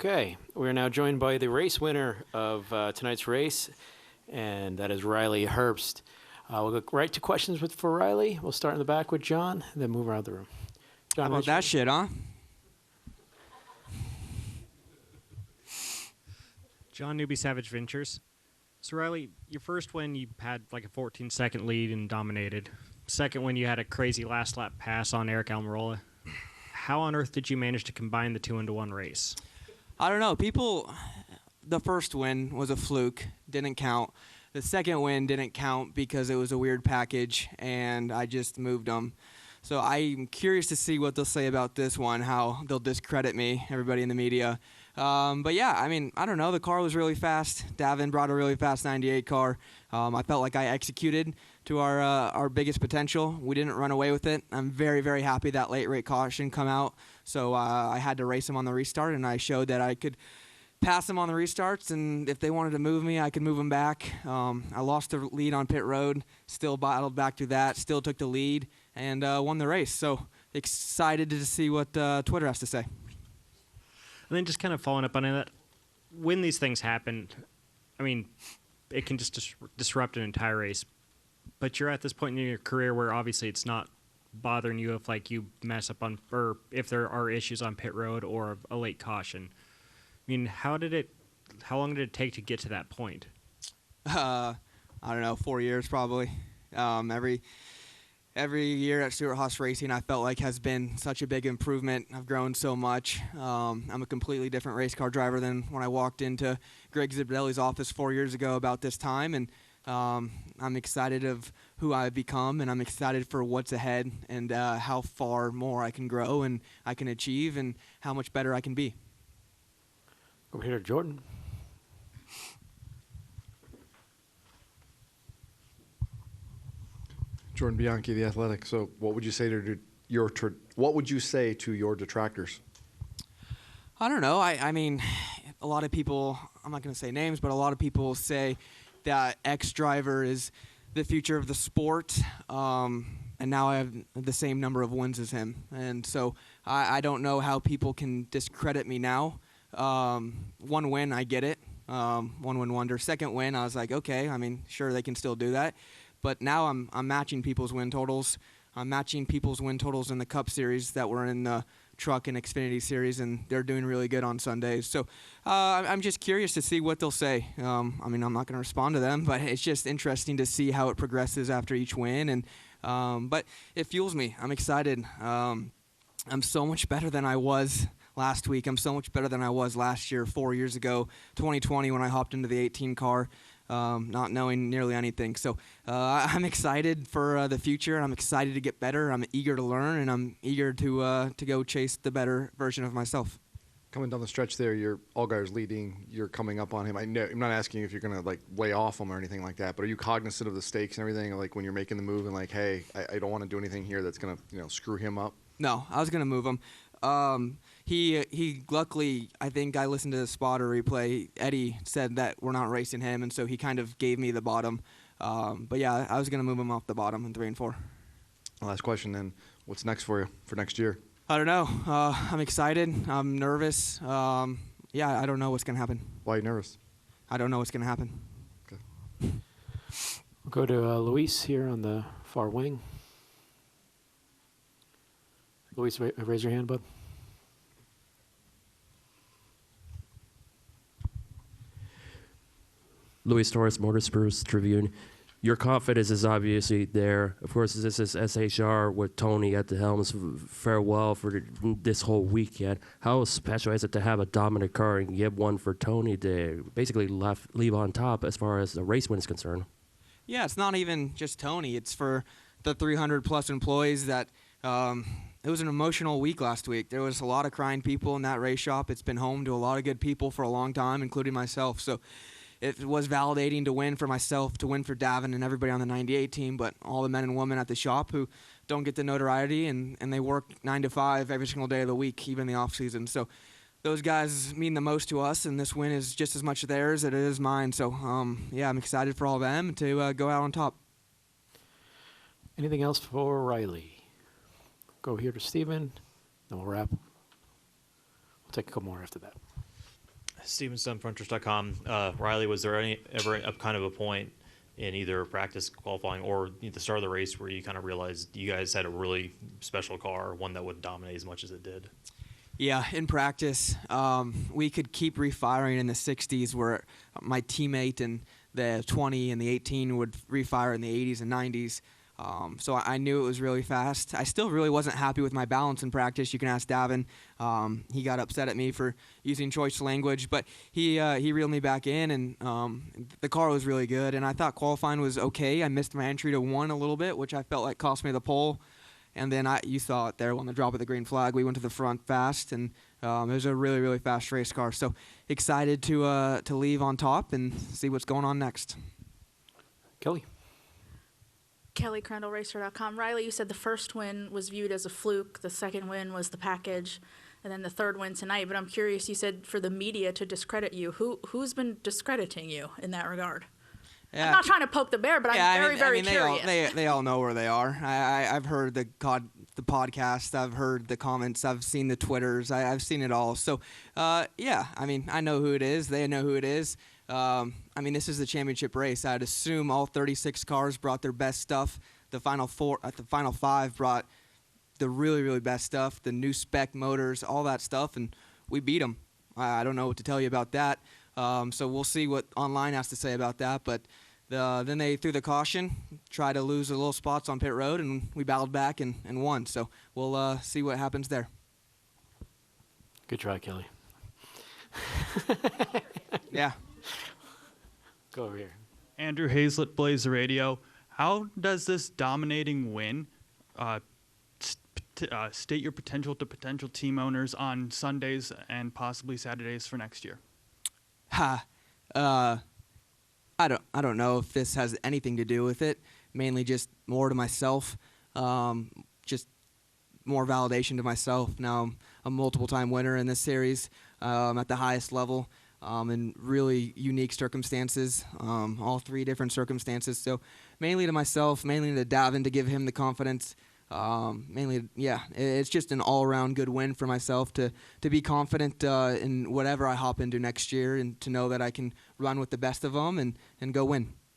Okay, we're now joined by the race winner of tonight's race, and that is Riley Herbst. We'll go right to questions for Riley. We'll start in the back with John, and then move around the room. John, how about that shit, huh? John Newby, Savage Ventures. So, Riley, your first win, you had like a 14-second lead and dominated. Second win, you had a crazy last lap pass on Eric Almirola. How on earth did you manage to combine the two into one race? I don't know. The first win was a fluke, didn't count. The second win didn't count because it was a weird package, and I just moved them. So I'm curious to see what they'll say about this one, how they'll discredit me, everybody in the media. But yeah, I mean, I don't know. The car was really fast. Davin brought a really fast 98 car. I felt like I executed to our biggest potential. We didn't run away with it. I'm very, very happy that late rate caution come out. So I had to race him on the restart, and I showed that I could pass him on the restarts, and if they wanted to move me, I could move him back. I lost the lead on pit road, still battled back through that, still took the lead, and won the race. So excited to see what Twitter has to say. And then just kind of following up on that, when these things happen, I mean, it can just disrupt an entire race. But you're at this point in your career where obviously it's not bothering you if like you mess up on, or if there are issues on pit road or a late caution. I mean, how long did it take to get to that point? I don't know, 4 years probably. Every year at Stewart Haas Racing, I felt like has been such a big improvement. I've grown so much. I'm a completely different race car driver than when I walked into Greg Zibarelli's office 4 years ago about this time, and I'm excited of who I've become, and I'm excited for what's ahead and how far more I can grow and I can achieve and how much better I can be. Over here, Jordan. Jordan Bianchi, The Athletic. So, what would you say to your detractors? I don't know. I mean, a lot of people, I'm not going to say names, but a lot of people say that X driver is the future of the sport, and now I have the same number of wins as him. And so I don't know how people can discredit me now. One win, I get it. One win wonder. Second win, I was like, okay, I mean, sure, they can still do that. But now I'm matching people's win totals. I'm matching people's win totals in the Cup Series that were in the Truck and Xfinity Series, and they're doing really good on Sundays. So I'm just curious to see what they'll say. I mean, I'm not going to respond to them, but it's just interesting to see how it progresses after each win. And but it fuels me. I'm excited. I'm so much better than I was last week. I'm so much better than I was last year, 4 years ago, 2020, when I hopped into the 18 car. Not knowing nearly anything. So I'm excited for the future. I'm excited to get better. I'm eager to learn, and I'm eager to go chase the better version of myself. Coming down the stretch there, your Allgaier's leading. You're coming up on him. I'm not asking you if you're going to like lay off him or anything like that, but are you cognizant of the stakes and everything? Like when you're making the move and like, hey, I don't want to do anything here that's going to screw him up. No, I was going to move him. He luckily, I think I listened to the spotter replay. Eddie said that we're not racing him, and so he kind of gave me the bottom. But yeah, I was going to move him off the bottom in 3 and 4. Last question then. What's next for you for next year? I don't know. I'm excited. I'm nervous. Yeah, I don't know what's going to happen. Why are you nervous? I don't know what's going to happen. Okay. We'll go to Luis here on the far wing. Luis, raise your hand, bud. Luis Torres, Motorsports Tribune. Your confidence is obviously there. Of course, this is SHR with Tony at the helms. Farewell for this whole weekend. How special is it to have a dominant car and give one for Tony to basically leave on top as far as the race win is concerned? Yeah, it's not even just Tony. It's for the 300-plus employees that it was an emotional week last week. There was a lot of crying people in that race shop. It's been home to a lot of good people for a long time, including myself. So it was validating to win for myself, to win for Davin and everybody on the 98 team, but all the men and women at the shop who don't get the notoriety, and they work 9 to 5 every single day of the week, even in the off season. So those guys mean the most to us, and this win is just as much theirs as it is mine. So yeah, I'm excited for all of them to go out on top. Anything else for Riley? Go here to Steven, then we'll wrap. We'll take a couple more after that. Steven Stone, Frontrush.com. Riley, was there ever a kind of a point in either practice, qualifying, or at the start of the race where you kind of realized you guys had a really special car, one that would dominate as much as it did? Yeah, in practice, we could keep refiring in the 60s where my teammate in the 20 and the 18 would refire in the 80s and 90s. So I knew it was really fast. I still really wasn't happy with my balance in practice. You can ask Davin. He got upset at me for using choice language, but he reeled me back in, and the car was really good. And I thought qualifying was okay. I missed my entry to 1 a little bit, which I felt like cost me the pole. And then you saw it there on the drop of the green flag. We went to the front fast, and it was a really, really fast race car. So excited to leave on top and see what's going on next. Kelly. Kelly, CrandallRacer.com. Riley, you said the first win was viewed as a fluke, the second win was the package, and then the third win tonight. But I'm curious, you said for the media to discredit you. Who's been discrediting you in that regard? Yeah. I'm not trying to poke the bear, but I'm very curious. They all know where they are. I've heard the podcast. I've heard the comments. I've seen the Twitters. I've seen it all. So, yeah, I mean, I know who it is. They know who it is. I mean, this is the championship race. I'd assume all 36 cars brought their best stuff. The final 5 brought the really, really best stuff, the new spec motors, all that stuff, and we beat them. I don't know what to tell you about that. So we'll see what online has to say about that. But then they threw the caution, tried to lose a little spots on pit road, and we battled back and won. So we'll see what happens there. Good try, Kelly. Yeah. Go over here. Andrew Hazlett, Blaze Radio. How does this dominating win state your potential to potential team owners on Sundays and possibly Saturdays for next year? I don't know if this has anything to do with it. Mainly just more to myself. Just more validation to myself. Now I'm a multiple-time winner in this series at the highest level. In really unique circumstances, all 3 different circumstances. So mainly to myself, mainly to Davin to give him the confidence. Mainly, yeah, it's just an all-around good win for myself to be confident in whatever I hop into next year and to know that I can run with the best of them and go win.